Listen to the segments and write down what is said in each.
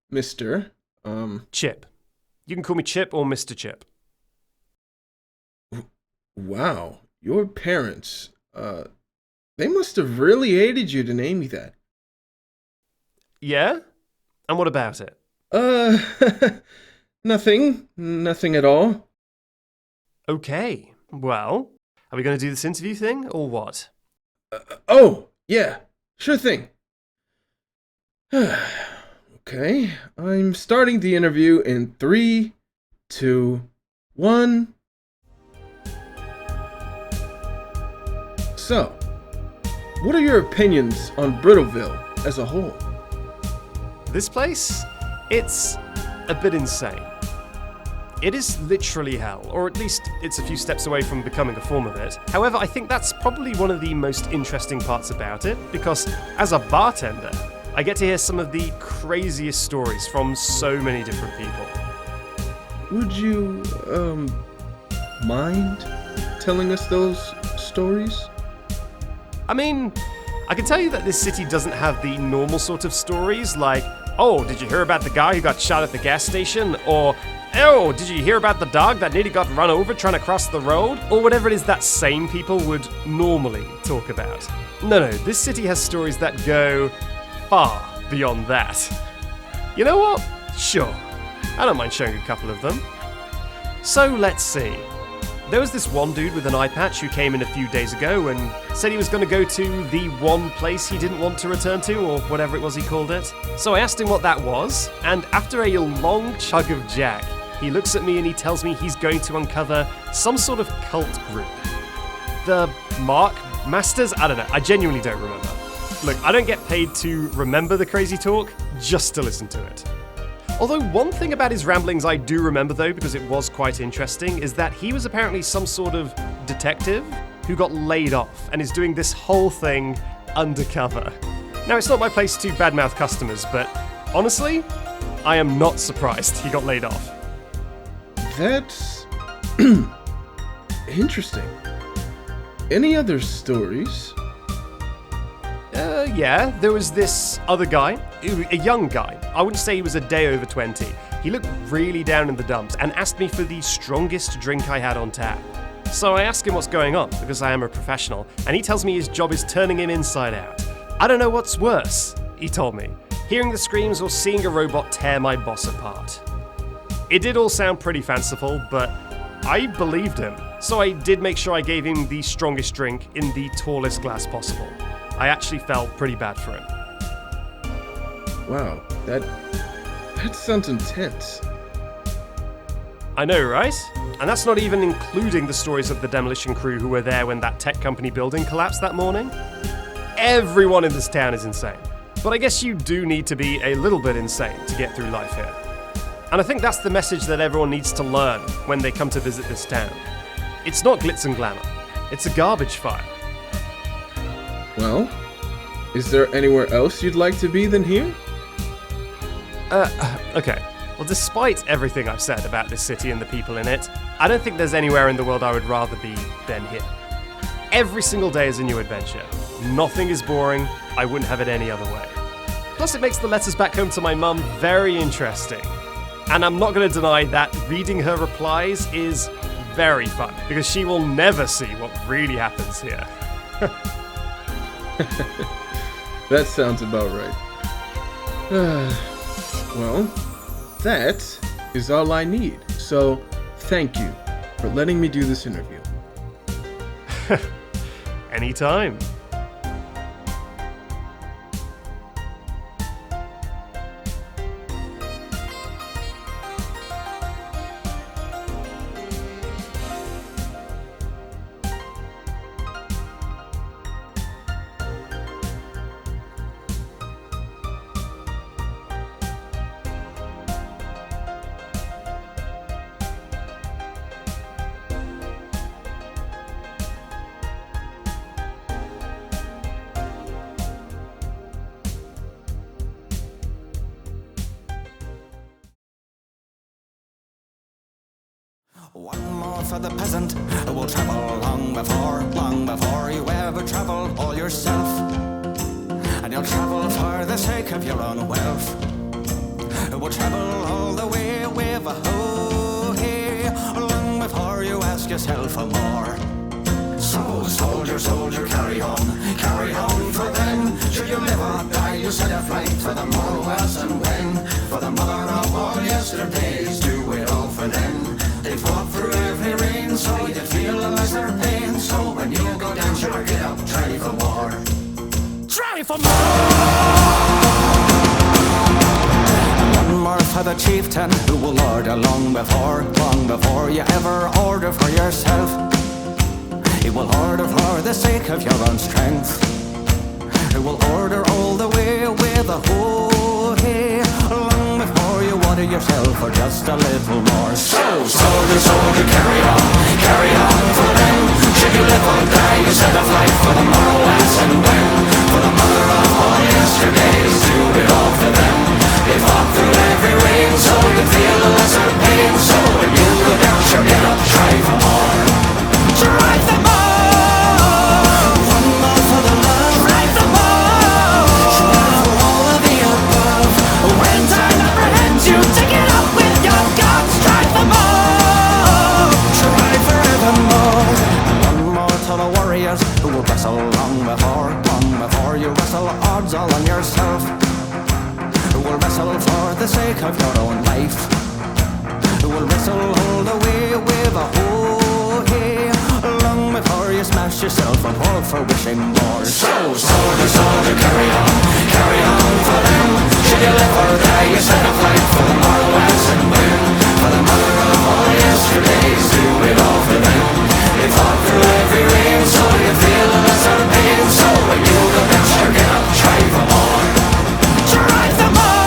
Mister, Chip. You can call me Chip or Mr. Chip. Wow, your parents, they must have really hated you to name me that. Yeah? And what about it? Nothing at all. Okay, well, are we going to do this interview thing, or what? Oh, yeah, sure thing. Okay, I'm starting the interview in 3, 2, 1. So, what are your opinions on Brittleville as a whole? This place? It's a bit insane. It is literally hell, or at least it's a few steps away from becoming a form of it. However, I think that's probably one of the most interesting parts about it, because as a bartender, I get to hear some of the craziest stories from so many different people. Would you, mind telling us those stories? I mean, I can tell you that this city doesn't have the normal sort of stories like, oh, did you hear about the guy who got shot at the gas station? Or, oh, did you hear about the dog that nearly got run over trying to cross the road? Or whatever it is that sane people would normally talk about. No, this city has stories that go far beyond that. You know what? Sure, I don't mind showing a couple of them. So let's see. There was this one dude with an eye patch who came in a few days ago and said he was going to go to the one place he didn't want to return to, or whatever it was he called it. So I asked him what that was, and after a long chug of Jack, he looks at me and he tells me he's going to uncover some sort of cult group. The Markmasters? I don't know, I genuinely don't remember. Look, I don't get paid to remember the crazy talk, just to listen to it. Although one thing about his ramblings I do remember though, because it was quite interesting, is that he was apparently some sort of detective who got laid off and is doing this whole thing undercover. Now, it's not my place to badmouth customers, but honestly, I am not surprised he got laid off. That's interesting. Any other stories? Yeah, there was this other guy, a young guy. I wouldn't say he was a day over 20. He looked really down in the dumps and asked me for the strongest drink I had on tap. So I asked him what's going on, because I am a professional, and he tells me his job is turning him inside out. I don't know what's worse, he told me, hearing the screams or seeing a robot tear my boss apart. It did all sound pretty fanciful, but I believed him. So I did make sure I gave him the strongest drink in the tallest glass possible. I actually felt pretty bad for him. Wow, that sounds intense. I know, right? And that's not even including the stories of the demolition crew who were there when that tech company building collapsed that morning. Everyone in this town is insane. But I guess you do need to be a little bit insane to get through life here. And I think that's the message that everyone needs to learn when they come to visit this town. It's not glitz and glamour. It's a garbage fire. Well, is there anywhere else you'd like to be than here? Okay. Well, despite everything I've said about this city and the people in it, I don't think there's anywhere in the world I would rather be than here. Every single day is a new adventure. Nothing is boring. I wouldn't have it any other way. Plus, it makes the letters back home to my mum very interesting. And I'm not going to deny that reading her replies is very fun, because she will never see what really happens here. That sounds about right. Well, that is all I need. So, thank you for letting me do this interview. Anytime. One more for the peasant who will travel long before you ever travel all yourself. And you'll travel for the sake of your own wealth. We'll travel all the way with a ho-hey, long before you ask yourself for more. So, soldier, soldier, carry on for them. Should you live or die, you set a flight for the more worse and when. For the mother of all yesterdays, do it all for them. They fought through every rain, so you feel a lesser pain. So when you go down, sure, get up, try for more. Try for more! One more for the chieftain who will order long before you ever order for yourself. He will order for the sake of your own strength. He will order all the way with a ho-hey, long before you order yourself for just a little more. So, soldier, soldier, carry on for them. Should you live or die, you set a flight for the morrow as and when. For the mother of all yesterdays, do it all for them. They fought through every rain, so you feel a lesser pain. So when you go down, sure, get up, try for more. Try for more. One more for the love. Try for more. Try for all of the above. When time apprehends you, take it up with your guts. Try for more. Try forevermore. One more to the warriors who will wrestle long before you wrestle odds all on yourself. Who will wrestle for the sake of your own life. Who will wrestle all the way with a ho-hey, long before you smash yourself and fall for wishing more. So, soldier, soldier, carry on for them. Should you live or die, you set a flight for the morrow as and when. For the mother of all yesterdays, do it all for them. They fought through every rain, so you feel a lesser pain. So when you go down, sure, get up, try for more. Try for more.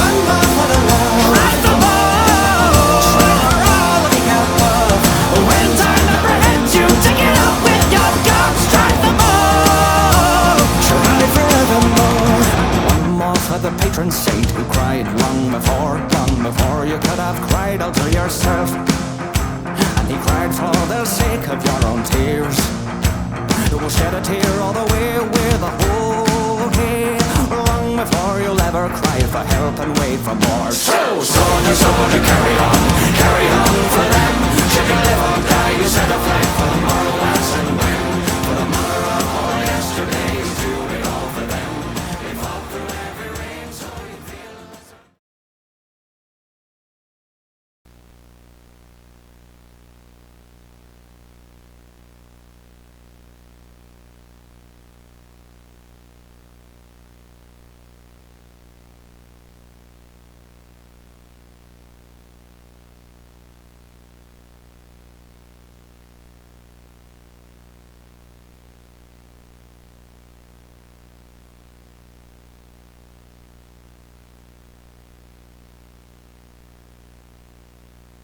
One more for the love. Try for more. Try for all of the above. When time apprehends you, take it up with your guts. Try for more. Try forevermore. One more for the patron saint who cried long before you could have cried out to yourself. And he cried for the sake of your own tears. Who will shed a tear all the way with a ho-hey, long before you'll ever cry for help and wait for more. So, soldier, soldier, carry on